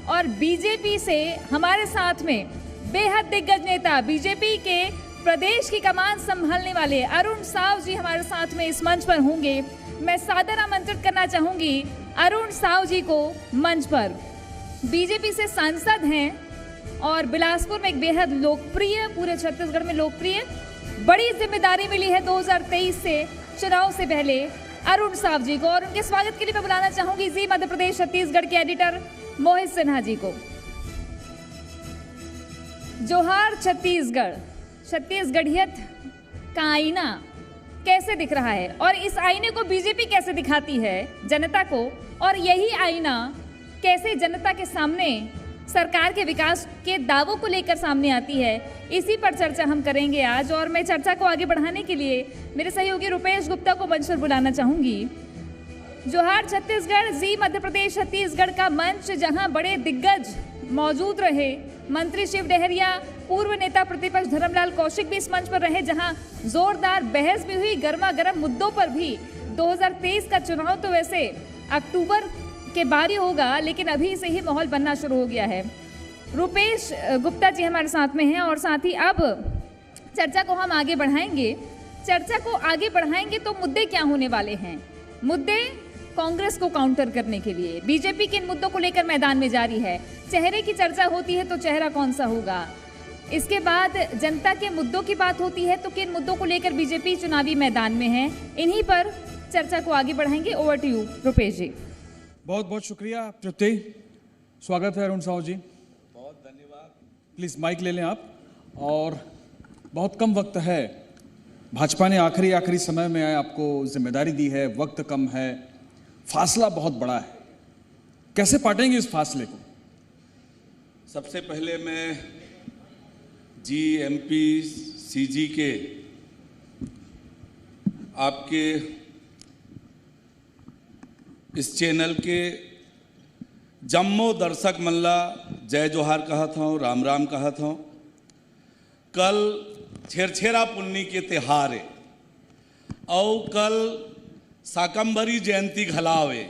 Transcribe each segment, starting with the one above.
और बीजेपी से हमारे साथ में बेहद दिग्गज नेता, बीजेपी के प्रदेश की कमान संभालने वाले अरुण साव जी हमारे साथ में इस मंच पर होंगे। मैं सादर आमंत्रित करना चाहूंगी अरुण साव जी को मंच पर। बीजेपी से सांसद हैं और बिलासपुर में एक बेहद लोकप्रिय, पूरे छत्तीसगढ़ में लोकप्रिय, बड़ी जिम्मेदारी मिली है 2023 से चुनाव से पहले अरुण साव जी को। और उनके स्वागत के लिए मैं बुलाना चाहूंगी जी मध्य प्रदेश छत्तीसगढ़ के एडिटर मोहित सिन्हा जी को। जोहार छत्तीसगढ़, छत्तीसगढ़ियत का आईना कैसे दिख रहा है और इस आईने को बीजेपी कैसे दिखाती है जनता को, और यही आईना कैसे जनता के सामने सरकार के विकास के दावों को लेकर सामने आती है, इसी पर चर्चा हम करेंगे आज। और मैं चर्चा को आगे बढ़ाने के लिए मेरे सहयोगी रुपेश गुप्ता को मंच पर बुलाना चाहूंगी। जोहार छत्तीसगढ़, जी मध्य प्रदेश छत्तीसगढ़ का मंच, जहां बड़े दिग्गज मौजूद रहे, मंत्री शिव डहरिया, पूर्व नेता प्रतिपक्ष धर्मलाल कौशिक भी इस मंच पर रहे, जहां जोरदार बहस भी हुई, गर्मा गर्म मुद्दों पर भी। 2023 का चुनाव तो वैसे अक्टूबर के बारी होगा, लेकिन अभी से ही माहौल बनना शुरू हो गया है। रुपेश गुप्ता जी हमारे साथ में हैं और साथ ही अब चर्चा को हम आगे बढ़ाएंगे। चर्चा को आगे बढ़ाएंगे तो मुद्दे क्या होने वाले हैं? मुद्दे कांग्रेस को काउंटर करने के लिए बीजेपी के इन मुद्दों को लेकर मैदान में जारी है। चेहरे की चर्चा होती है तो चेहरा कौन सा होगा, इसके बाद जनता के मुद्दों की बात होती है तो किन मुद्दों को लेकर बीजेपी चुनावी मैदान में है, इन्हीं पर चर्चा को आगे बढ़ाएंगे। ओवर टू यू रुपेश जी। बहुत बहुत शुक्रिया तृप्ति, स्वागत है अरुण साव जी। बहुत धन्यवाद। प्लीज़ माइक ले लें आप। और बहुत कम वक्त है, भाजपा ने आखिरी समय में आपको जिम्मेदारी दी है, वक्त कम है, फासला बहुत बड़ा है, कैसे पाटेंगे इस फासले को? सबसे पहले मैं GMP CG के आपके इस चैनल के जम्मो दर्शक मल्ला जय जोहार कहत हूँ, राम राम कहत हूँ। कल छेरछेरा पुन्नी के त्योहार है और कल शाकंभरी जयंती घलावे,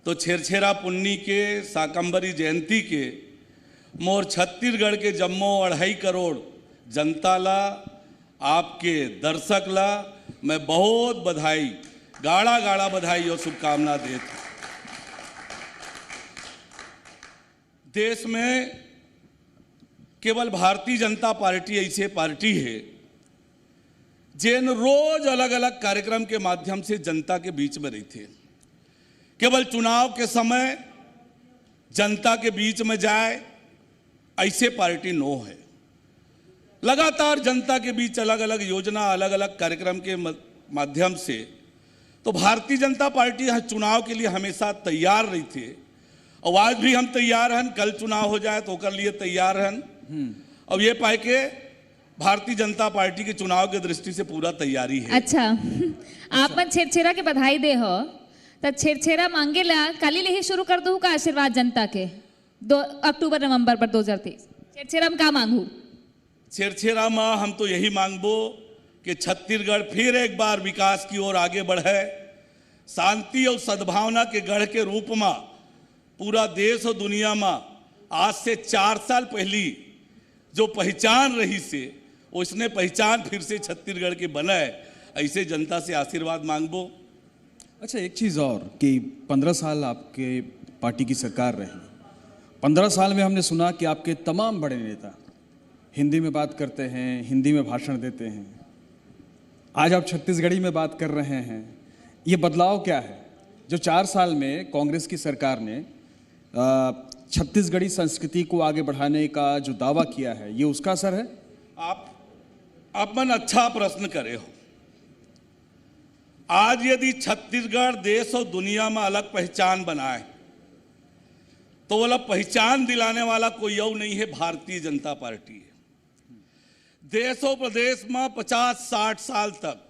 तो छेरछेरा पुन्नी के शाकंभरी जयंती के मोर छत्तीसगढ़ के जम्मो 2.5 करोड़ जनता ला, आपके दर्शक ला मैं बहुत बधाई, गाढ़ा बधाई और शुभकामना देता। देश में केवल भारतीय जनता पार्टी ऐसे पार्टी है जिन रोज अलग अलग कार्यक्रम के माध्यम से जनता के बीच में रहते, केवल चुनाव के समय जनता के बीच में जाए, ऐसे पार्टी नो है। लगातार जनता के बीच अलग अलग योजना, अलग अलग कार्यक्रम के माध्यम से तो भारतीय जनता पार्टी चुनाव के लिए हमेशा तैयार रही थी और आज भी हम तैयार हैं। कल चुनाव हो जाए तो कर लिए तैयार हैं और ये पाए के भारतीय जनता पार्टी के चुनाव के दृष्टि से पूरा तैयारी है। अच्छा, आप मन छेरछेरा के बधाई दे हो तो छेरछेरा मांगे ला काली ले ही शुरू कर दू का आशीर्वाद जनता के 2 अक्टूबर नवंबर पर 2023 छेरछेरा में का मांगू? छेरछेरा में हम तो यही मांगबो कि छत्तीसगढ़ फिर एक बार विकास की ओर आगे बढ़े, शांति और सद्भावना के गढ़ के रूप में पूरा देश और दुनिया में आज से 4 साल पहली जो पहचान रही से उसने पहचान फिर से छत्तीसगढ़ के बने, ऐसे जनता से आशीर्वाद मांगबो। अच्छा, एक चीज़ और कि 15 साल आपके पार्टी की सरकार रही, 15 साल में हमने सुना कि आपके तमाम बड़े नेता हिंदी में बात करते हैं, हिंदी में भाषण देते हैं। आज आप छत्तीसगढ़ी में बात कर रहे हैं, ये बदलाव क्या है जो 4 साल में कांग्रेस की सरकार ने छत्तीसगढ़ी संस्कृति को आगे बढ़ाने का जो दावा किया है, ये उसका असर है? आप मन अच्छा प्रश्न करे हो। आज यदि छत्तीसगढ़ देश और दुनिया में अलग पहचान बनाए तो वो पहचान दिलाने वाला कोई और नहीं है, भारतीय जनता पार्टी है। देश और प्रदेश में 50-60 साल तक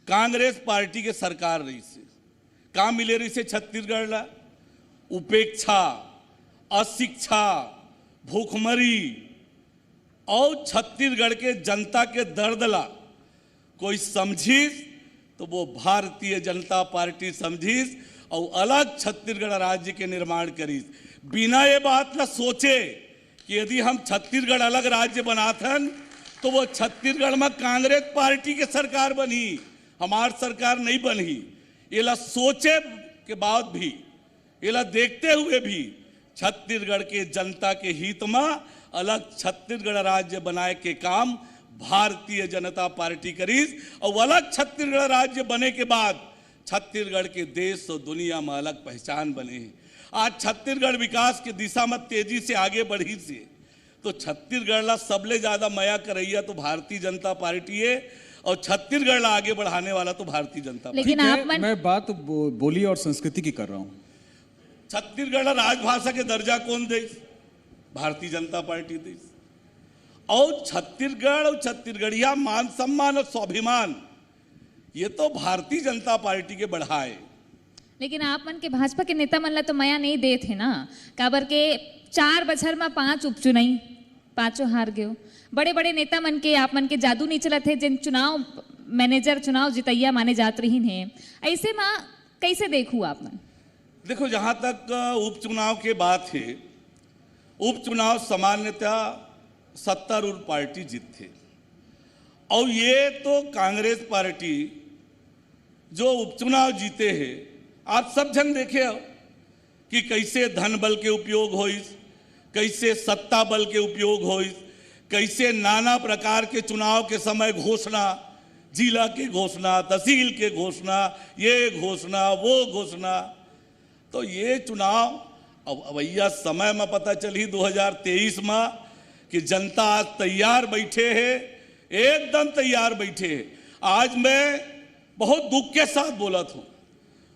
कांग्रेस पार्टी के सरकार रही से का मिले रही से छत्तीसगढ़ ला उपेक्षा, अशिक्षा, भूखमरी और छत्तीसगढ़ के जनता के दर्द ला कोई समझीस तो वो भारतीय जनता पार्टी समझीस और अलग छत्तीसगढ़ राज्य के निर्माण करीस। बिना ये बात न सोचे कि यदि हम छत्तीसगढ़ अलग राज्य बनाथन तो वो छत्तीसगढ़ में कांग्रेस पार्टी की सरकार बनी, हमार सरकार नहीं बनी। ये ला सोचे के बाद भी, ये ला देखते हुए भी छत्तीसगढ़ के जनता के हित में अलग छत्तीसगढ़ राज्य बनाए के काम भारतीय जनता पार्टी करीज। और अलग छत्तीसगढ़ राज्य बने के बाद छत्तीसगढ़ के देश और दुनिया में अलग पहचान बने। आज छत्तीसगढ़ विकास की दिशा में तेजी से आगे बढ़ी से तो छत्तीसगढ़ ला सबले ज्यादा मया करैया तो भारतीय जनता पार्टी है और छत्तीसगढ़ ला आगे बढ़ाने वाला तो भारतीय जनता पार्टी। लेकिन आप मैं बात बोली और संस्कृति की कर रहा हूँ। छत्तीसगढ़ ला राजभाषा के दर्जा कौन दे? भारतीय जनता पार्टी दे। और छत्तीसगढ़ और छत्तीसगढ़िया मान सम्मान और स्वाभिमान ये तो भारतीय जनता पार्टी के बढ़ाए। लेकिन आप मन के भाजपा के नेता मन ला तो मया नहीं दे थे ना, काबर के 4 बछर में 5 उपचुनाई, 5 हार गए। बड़े बड़े नेता मन के आप मन के जादू नहीं चलत है, जिन चुनाव मैनेजर चुनाव जितैया माने जात रही हैं। ऐसे में कैसे देखूँ आप मन? देखो, जहां तक उपचुनाव के बात है, उपचुनाव सामान्यतः सत्तारूढ़ पार्टी जीतते और ये तो कांग्रेस पार्टी जो उपचुनाव जीते हैं, आप सब जन देखे हो कि कैसे धन बल के उपयोग होइस, कैसे सत्ता बल के उपयोग होइस, कैसे नाना प्रकार के चुनाव के समय घोषणा, जिला के घोषणा, तहसील के घोषणा, ये घोषणा वो घोषणा। तो ये चुनाव अब अवैया समय में पता चली 2023 में कि जनता आज तैयार बैठे है, एकदम तैयार बैठे है। आज मैं बहुत दुख के साथ बोला था,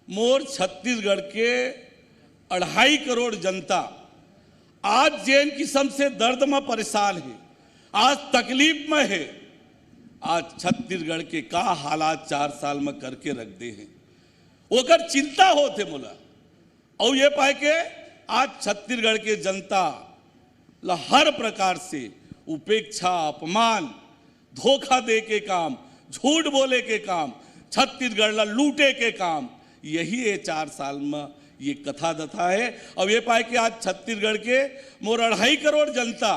मोर छत्तीसगढ़ के 2.5 करोड़ जनता आज जैन किस्म से दर्द में परेशान है, आज तकलीफ में है। आज छत्तीसगढ़ के का हालात 4 साल में करके रख दे हैं, ओकर चिंता होते मोला। और ये पाए के आज छत्तीसगढ़ के जनता ला हर प्रकार से उपेक्षा, अपमान, धोखा दे के काम, झूठ बोले के काम, छत्तीसगढ़ ला लूटे के काम, यही ये 4 साल में ये कथा दथा है। अब ये पाए कि आज छत्तीसगढ़ के मोर 2.5 करोड़ जनता,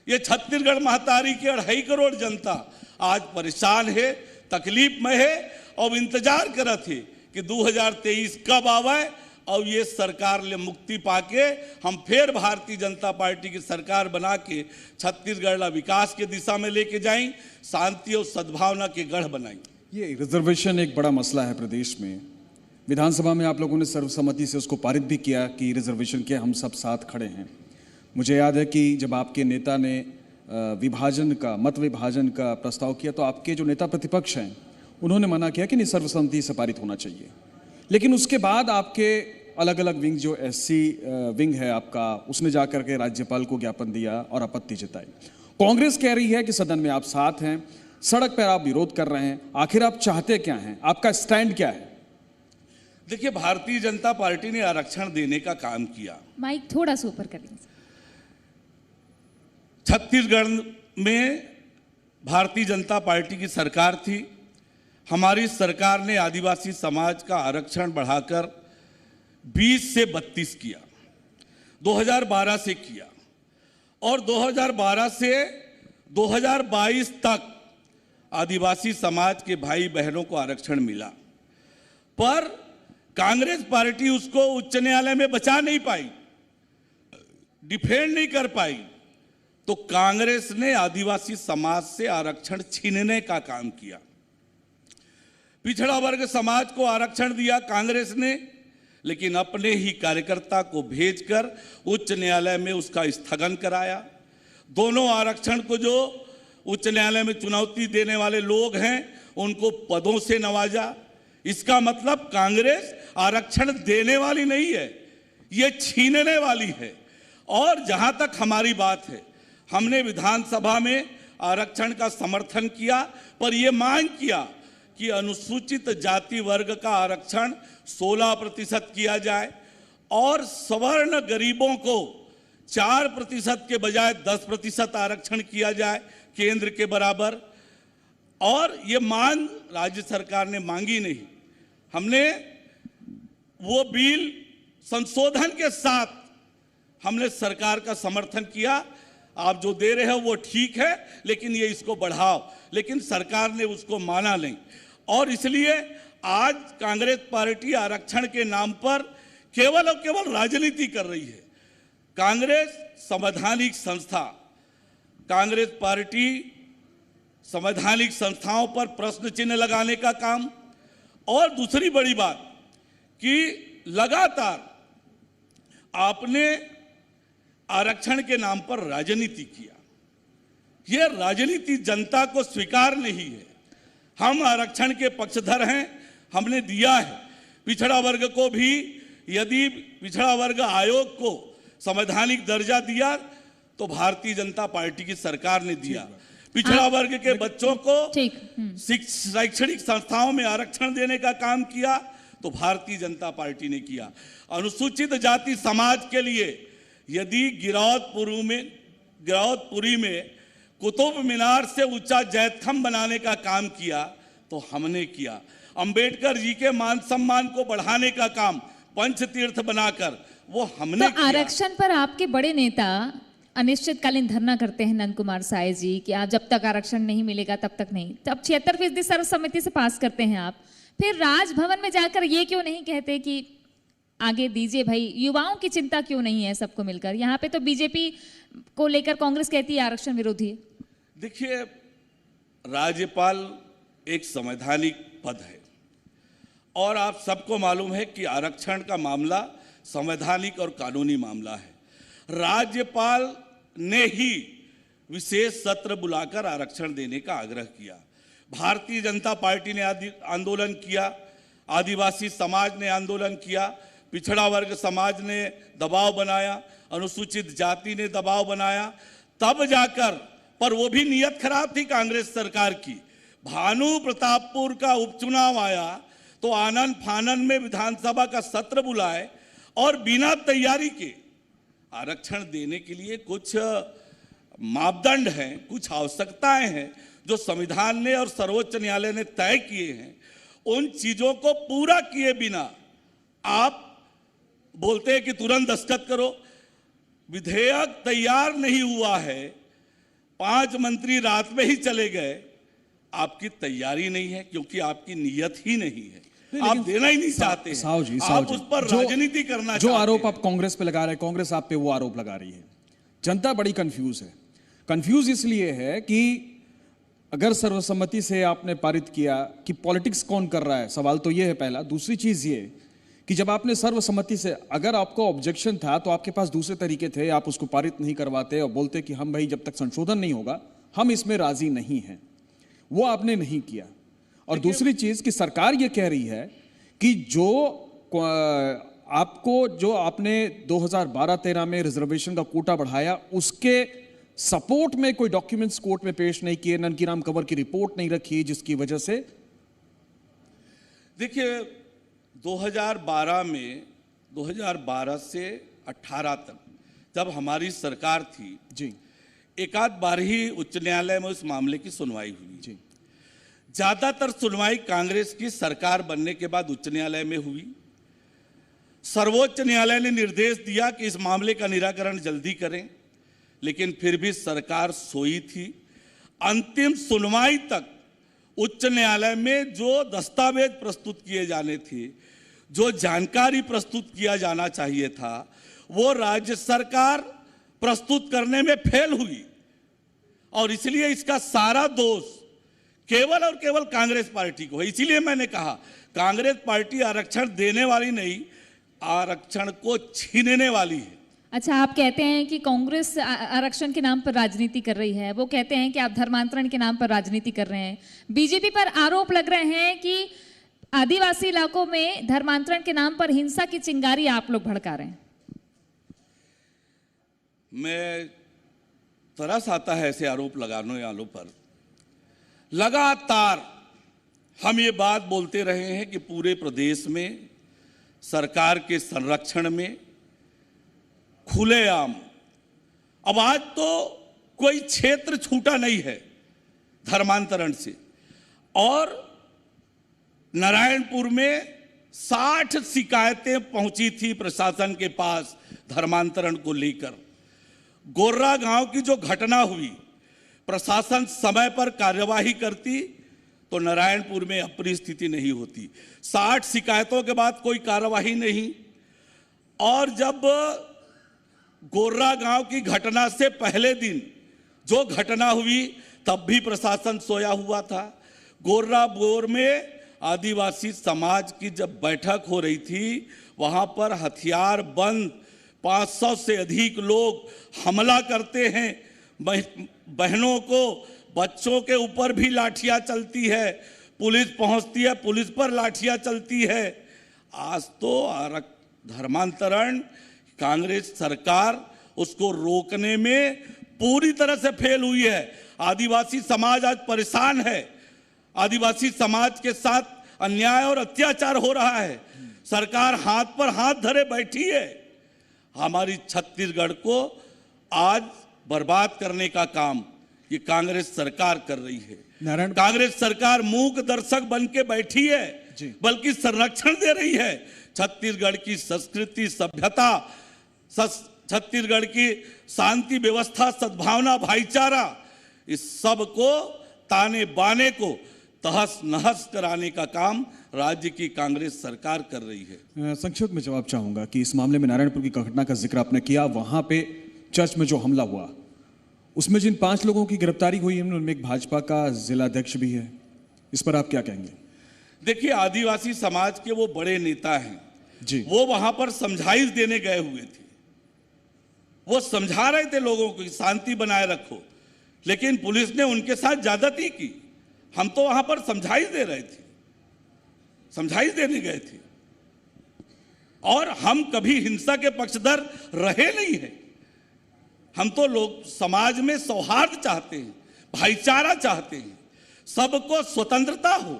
ये छत्तीसगढ़ महतारी के 2.5 करोड़ जनता आज परेशान है, तकलीफ में है और इंतजार करत है कि 2023 कब आवे और ये सरकार ले मुक्ति पाके हम फिर भारतीय जनता पार्टी की सरकार बना के छत्तीसगढ़ ला विकास के दिशा में लेके जाएं, शांति और सद्भावना के गढ़ बनाएं। ये रिजर्वेशन एक बड़ा मसला है प्रदेश में। विधानसभा में आप लोगों ने सर्वसम्मति से उसको पारित भी किया कि रिजर्वेशन के हम सब साथ खड़े हैं। मुझे याद है कि जब आपके नेता ने मत विभाजन का प्रस्ताव किया तो आपके जो नेता प्रतिपक्ष हैं उन्होंने मना किया कि नहीं, सर्वसम्मति से पारित होना चाहिए। लेकिन उसके बाद आपके अलग अलग विंग, जो एससी विंग है आपका, उसने जाकर के राज्यपाल को ज्ञापन दिया और आपत्ति जताई। कांग्रेस कह रही है कि सदन में आप साथ हैं, सड़क पर आप विरोध कर रहे हैं। आखिर आप चाहते क्या हैं? आपका स्टैंड क्या है? देखिए, भारतीय जनता पार्टी ने आरक्षण देने का काम किया। माइक थोड़ा सा ऊपर कर लीजिए। छत्तीसगढ़ में भारतीय जनता पार्टी की सरकार थी। हमारी सरकार ने आदिवासी समाज का आरक्षण बढ़ाकर 20 से 32 किया, 2012 से किया और 2012 से 2022 तक आदिवासी समाज के भाई बहनों को आरक्षण मिला। पर कांग्रेस पार्टी उसको उच्च न्यायालय में बचा नहीं पाई, डिफेंड नहीं कर पाई। तो कांग्रेस ने आदिवासी समाज से आरक्षण छीनने का काम किया। पिछड़ा वर्ग समाज को आरक्षण दिया कांग्रेस ने, लेकिन अपने ही कार्यकर्ता को भेजकर उच्च न्यायालय में उसका स्थगन कराया। दोनों आरक्षण को जो उच्च न्यायालय में चुनौती देने वाले लोग हैं उनको पदों से नवाजा। इसका मतलब कांग्रेस आरक्षण देने वाली नहीं है, ये छीनने वाली है। और जहां तक हमारी बात है, हमने विधानसभा में आरक्षण का समर्थन किया, पर यह मांग किया कि अनुसूचित जाति वर्ग का आरक्षण 16% किया जाए और सवर्ण गरीबों को 4% के बजाय 10% आरक्षण किया जाए, केंद्र के बराबर। और ये मांग राज्य सरकार ने मांगी नहीं। हमने वो बिल संशोधन के साथ हमने सरकार का समर्थन किया, आप जो दे रहे हो वो ठीक है, लेकिन ये इसको बढ़ाओ, लेकिन सरकार ने उसको माना नहीं। और इसलिए आज कांग्रेस पार्टी आरक्षण के नाम पर केवल और केवल राजनीति कर रही है। कांग्रेस संवैधानिक संस्था, कांग्रेस पार्टी संवैधानिक संस्थाओं पर प्रश्न चिन्ह लगाने का काम, और दूसरी बड़ी बात कि लगातार आपने आरक्षण के नाम पर राजनीति किया। यह राजनीति जनता को स्वीकार नहीं है। हम आरक्षण के पक्षधर हैं, हमने दिया है। पिछड़ा वर्ग को भी, यदि पिछड़ा वर्ग आयोग को संवैधानिक दर्जा दिया तो भारतीय जनता पार्टी की सरकार ने दिया। पिछड़ा वर्ग के बच्चों को शैक्षणिक संस्थाओं में आरक्षण देने का काम किया तो भारतीय जनता पार्टी ने किया। अनुसूचित जाति समाज के लिए यदि गिरौदपुरी में कुतुब मीनार से ऊंचा जैतखम बनाने का काम किया तो हमने किया। अंबेडकर जी के मान सम्मान को बढ़ाने का काम पंचतीर्थ बनाकर वो हमने तो आरक्षण पर आपके बड़े नेता अनिश्चितकालीन धरना करते हैं, नंद कुमार साय जी, कि आप जब तक आरक्षण नहीं मिलेगा तब तक नहीं। तब 76% सर्वसम्मति से पास करते हैं आप, फिर राजभवन में जाकर ये क्यों नहीं कहते कि आगे दीजिए भाई, युवाओं की चिंता क्यों नहीं है सबको मिलकर? यहाँ पे तो बीजेपी को लेकर कांग्रेस कहती है आरक्षण विरोधी है। देखिए, राज्यपाल एक संवैधानिक पद है और आप सबको मालूम है कि आरक्षण का मामला संवैधानिक और कानूनी मामला है। राज्यपाल ने ही विशेष सत्र बुलाकर आरक्षण देने का आग्रह किया। भारतीय जनता पार्टी ने आंदोलन किया, आदिवासी समाज ने आंदोलन किया, पिछड़ा वर्ग समाज ने दबाव बनाया, अनुसूचित जाति ने दबाव बनाया, तब जाकर, पर वो भी नीयत खराब थी कांग्रेस सरकार की। भानु प्रतापपुर का उपचुनाव आया तो आनन फानन में विधानसभा का सत्र बुलाए और बिना तैयारी के आरक्षण देने के लिए कुछ मापदंड हैं, कुछ आवश्यकताएं हैं जो संविधान ने और सर्वोच्च न्यायालय ने तय किए हैं। उन चीजों को पूरा किए बिना आप बोलते हैं कि तुरंत दस्तखत करो। विधेयक तैयार नहीं हुआ है, 5 मंत्री रात में ही चले गए। आपकी तैयारी नहीं है क्योंकि आपकी नीयत ही नहीं है, आप देना ही नहीं चाहते हैं। साहु जी, आप उस पर राजनीति करना जो आरोप आप कांग्रेस पे लगा रहे हैं, कांग्रेस आप पे वो आरोप लगा रही है। जनता बड़ी कंफ्यूज है। कंफ्यूज इसलिए है कि अगर सर्वसम्मति से आपने पारित किया कि पॉलिटिक्स कौन कर रहा है, सवाल तो ये है पहला। दूसरी चीज ये कि जब आपने सर्वसम्मति से, अगर आपको ऑब्जेक्शन था तो आपके पास दूसरे तरीके थे, आप उसको पारित नहीं करवाते और बोलते कि हम भाई जब तक संशोधन नहीं होगा हम इसमें राजी नहीं हैं। वो आपने नहीं किया। और दूसरी चीज कि सरकार ये कह रही है कि जो आपने 2012-13 में रिजर्वेशन का कोटा बढ़ाया उसके सपोर्ट में कोई डॉक्यूमेंट्स कोर्ट में पेश नहीं किए, ननकीराम कंवर की रिपोर्ट नहीं रखी, जिसकी वजह से देखिए 2012 से 18 तक जब हमारी सरकार थी जी, एक आध बार ही उच्च न्यायालय में उस मामले की सुनवाई हुई जी। ज्यादातर सुनवाई कांग्रेस की सरकार बनने के बाद उच्च न्यायालय में हुई। सर्वोच्च न्यायालय ने निर्देश दिया कि इस मामले का निराकरण जल्दी करें, लेकिन फिर भी सरकार सोई थी। अंतिम सुनवाई तक उच्च न्यायालय में जो दस्तावेज प्रस्तुत किए जाने थे, जो जानकारी प्रस्तुत किया जाना चाहिए था, वो राज्य सरकार प्रस्तुत करने में फेल हुई। और इसलिए इसका सारा दोष केवल और केवल कांग्रेस पार्टी को है। इसीलिए मैंने कहा कांग्रेस पार्टी आरक्षण देने वाली नहीं, आरक्षण को छीनने वाली है। अच्छा, आप कहते हैं कि कांग्रेस आरक्षण के नाम पर राजनीति कर रही है, वो कहते हैं कि आप धर्मांतरण के नाम पर राजनीति कर रहे हैं। बीजेपी पर आरोप लग रहे हैं कि आदिवासी इलाकों में धर्मांतरण के नाम पर हिंसा की चिंगारी आप लोग भड़का रहे हैं। मैं तरस आता है ऐसे आरोप लगाने वालों पर। लगातार हम ये बात बोलते रहे हैं कि पूरे प्रदेश में सरकार के संरक्षण में खुलेआम, अब आज तो कोई क्षेत्र छूटा नहीं है धर्मांतरण से। और नारायणपुर में 60 शिकायतें पहुंची थी प्रशासन के पास धर्मांतरण को लेकर। गोर्रा गांव की जो घटना हुई, प्रशासन समय पर कार्यवाही करती तो नारायणपुर में अपनी स्थिति नहीं होती। 60 शिकायतों के बाद कोई कार्यवाही नहीं। और जब गोर्रा गांव की घटना से पहले दिन जो घटना हुई, तब भी प्रशासन सोया हुआ था। गोर्रा बोर में आदिवासी समाज की जब बैठक हो रही थी, वहां पर हथियार बंद 500 से अधिक लोग हमला करते हैं। बहनों को, बच्चों के ऊपर भी लाठियां चलती है, पुलिस पहुंचती है, पुलिस पर लाठियां चलती है। आज तो धर्मांतरण कांग्रेस सरकार उसको रोकने में पूरी तरह से फेल हुई है। आदिवासी समाज आज परेशान है। आदिवासी समाज के साथ अन्याय और अत्याचार हो रहा है। सरकार हाथ पर हाथ धरे बैठी है। हमारी छत्तीसगढ़ को आज बर्बाद करने का काम ये कांग्रेस सरकार कर रही है। कांग्रेस सरकार मूक दर्शक बन के बैठी है, बल्कि संरक्षण दे रही है। छत्तीसगढ़ की संस्कृति, सभ्यता, छत्तीसगढ़ की शांति व्यवस्था, सद्भावना, भाईचारा, इस सब को ताने बाने को तहस नहस कराने का काम राज्य की कांग्रेस सरकार कर रही है। संक्षिप्त में जवाब चाहूंगा कि इस मामले में नारायणपुर की घटना का जिक्र आपने किया, वहां पे चर्च में जो हमला हुआ, उसमें जिन 5 लोगों की गिरफ्तारी हुई है, उनमें एक भाजपा का जिला अध्यक्ष भी है। इस पर आप क्या कहेंगे? देखिए, आदिवासी समाज के वो बड़े नेता हैं जी, वो वहां पर समझाइश देने गए हुए थे। वो समझा रहे थे लोगों को कि शांति बनाए रखो, लेकिन पुलिस ने उनके साथ ज्यादती की। हम तो वहां पर समझाइश दे रहे थे, समझाइश देने गए थे, और हम कभी हिंसा के पक्षधर रहे नहीं हैं। हम तो लोग समाज में सौहार्द चाहते हैं, भाईचारा चाहते हैं, सबको स्वतंत्रता हो,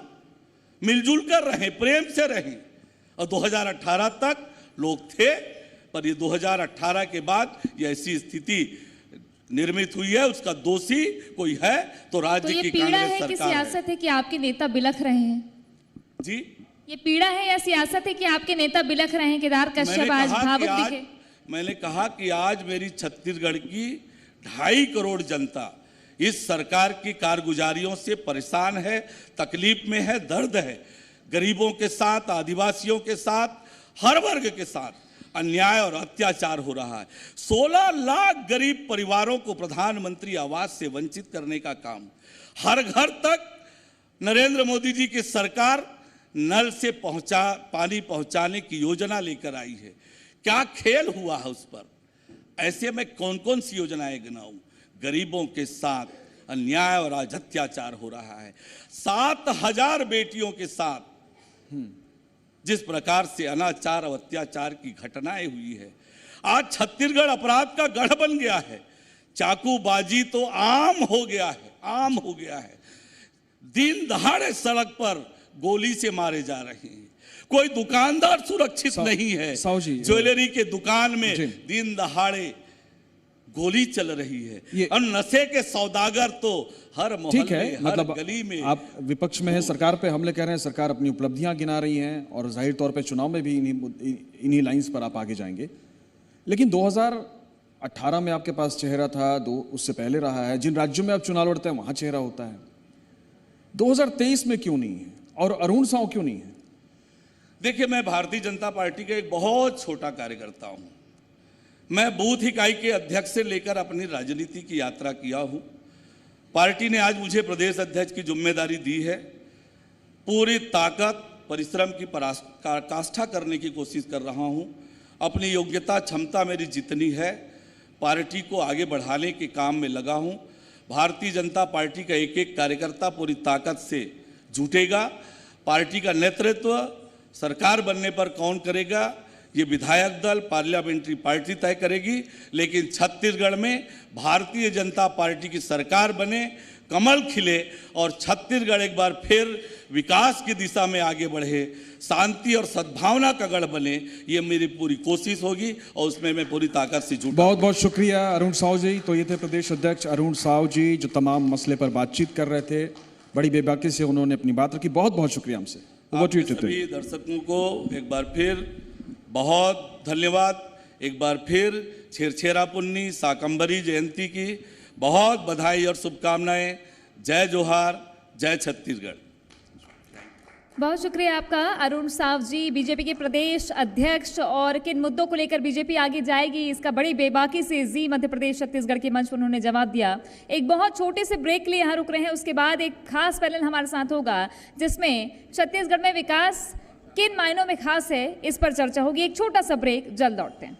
मिलजुल कर रहें, प्रेम से रहें। और 2018 तक लोग थे, पर ये 2018 के बाद ये ऐसी स्थिति निर्मित हुई है। उसका दोषी कोई है तो राज्य की कांग्रेस सरकार है। कि सियासत है कि आपके नेता बिलख रहे हैं? जी, ये पीड़ा है या सियासत है कि आपके नेता बिलख रहे हैं? केदार कश्यप आज भावुक दिखे। मैंने कहा कि आज मेरी छत्तीसगढ़ की 2.5 करोड़ जनता इस सरकार की कारगुजारियों से परेशान है, तकलीफ में है, दर्द है। गरीबों के साथ, आदिवासियों के साथ, हर वर्ग के साथ अन्याय और अत्याचार हो रहा है। 16 लाख गरीब परिवारों को प्रधानमंत्री आवास से वंचित करने का काम, हर घर तक नरेंद्र मोदी जी की सरकार नल से पानी पहुंचाने की योजना लेकर आई है। क्या खेल हुआ है उस पर? ऐसे में कौन कौन सी योजनाएं गिनाऊं? गरीबों के साथ अन्याय और आज अत्याचार हो रहा है। 7,000 बेटियों के साथ जिस प्रकार से अनाचार और अत्याचार की घटनाएं हुई है, आज छत्तीसगढ़ अपराध का गढ़ बन गया है। चाकूबाजी तो आम हो गया है, आम हो गया है। दिन दहाड़े सड़क पर गोली से मारे जा रहे हैं। कोई दुकानदार सुरक्षित नहीं है। ज्वेलरी के दुकान में दिन दहाड़े गोली चल रही है, और नशे के सौदागर तो हर मोहल्ले में, मतलब हर गली में। आप विपक्ष में है, सरकार पे हमले कर रहे हैं, सरकार अपनी उपलब्धियां गिना रही है, और जाहिर तौर पे चुनाव में भी इन्हीं लाइंस पर आप आगे जाएंगे। लेकिन 2018 में आपके पास चेहरा था, उससे पहले रहा है। जिन राज्यों में आप चुनाव लड़ते हैं वहां चेहरा होता है। 2023 में क्यों नहीं है? और अरुण साव क्यों नहीं है? देखिए, मैं भारतीय जनता पार्टी का एक बहुत छोटा कार्यकर्ता हूं। मैं बूथ इकाई के अध्यक्ष से लेकर अपनी राजनीति की यात्रा किया हूं। पार्टी ने आज मुझे प्रदेश अध्यक्ष की जिम्मेदारी दी है। पूरी ताकत, परिश्रम की पराकाष्ठा करने की कोशिश कर रहा हूं। अपनी योग्यता, क्षमता मेरी जितनी है, पार्टी को आगे बढ़ाने के काम में लगा हूं। भारतीय जनता पार्टी का एक एक कार्यकर्ता पूरी ताकत से जुटेगा। पार्टी का नेतृत्व सरकार बनने पर कौन करेगा, ये विधायक दल, पार्लियामेंट्री पार्टी तय करेगी। लेकिन छत्तीसगढ़ में भारतीय जनता पार्टी की सरकार बने, कमल खिले, और छत्तीसगढ़ एक बार फिर विकास की दिशा में आगे बढ़े, शांति और सद्भावना का गढ़ बने, ये मेरी पूरी कोशिश होगी, और उसमें मैं पूरी ताकत से जुटा। बहुत बहुत शुक्रिया अरुण साव जी। तो ये थे प्रदेश अध्यक्ष अरुण साव जी, जो तमाम मसले पर बातचीत कर रहे थे। बड़ी बेबाकी से उन्होंने अपनी बात रखी। बहुत बहुत शुक्रिया हमसे। सभी दर्शकों को एक बार फिर बहुत धन्यवाद। एक बार फिर छेरछेरा पुन्नी शाकंभरी जयंती की बहुत बधाई और शुभकामनाएं। जय जोहार, जय छत्तीसगढ़। बहुत शुक्रिया आपका अरुण साव जी, बीजेपी के प्रदेश अध्यक्ष। और किन मुद्दों को लेकर बीजेपी आगे जाएगी, इसका बड़ी बेबाकी से जी मध्य प्रदेश छत्तीसगढ़ के मंच पर उन्होंने जवाब दिया। एक बहुत छोटे से ब्रेक के लिए यहाँ रुक रहे हैं, उसके बाद एक खास पैनल हमारे साथ होगा जिसमें छत्तीसगढ़ में विकास किन मायनों में खास है, इस पर चर्चा होगी। एक छोटा सा ब्रेक, जल्द लौटते हैं।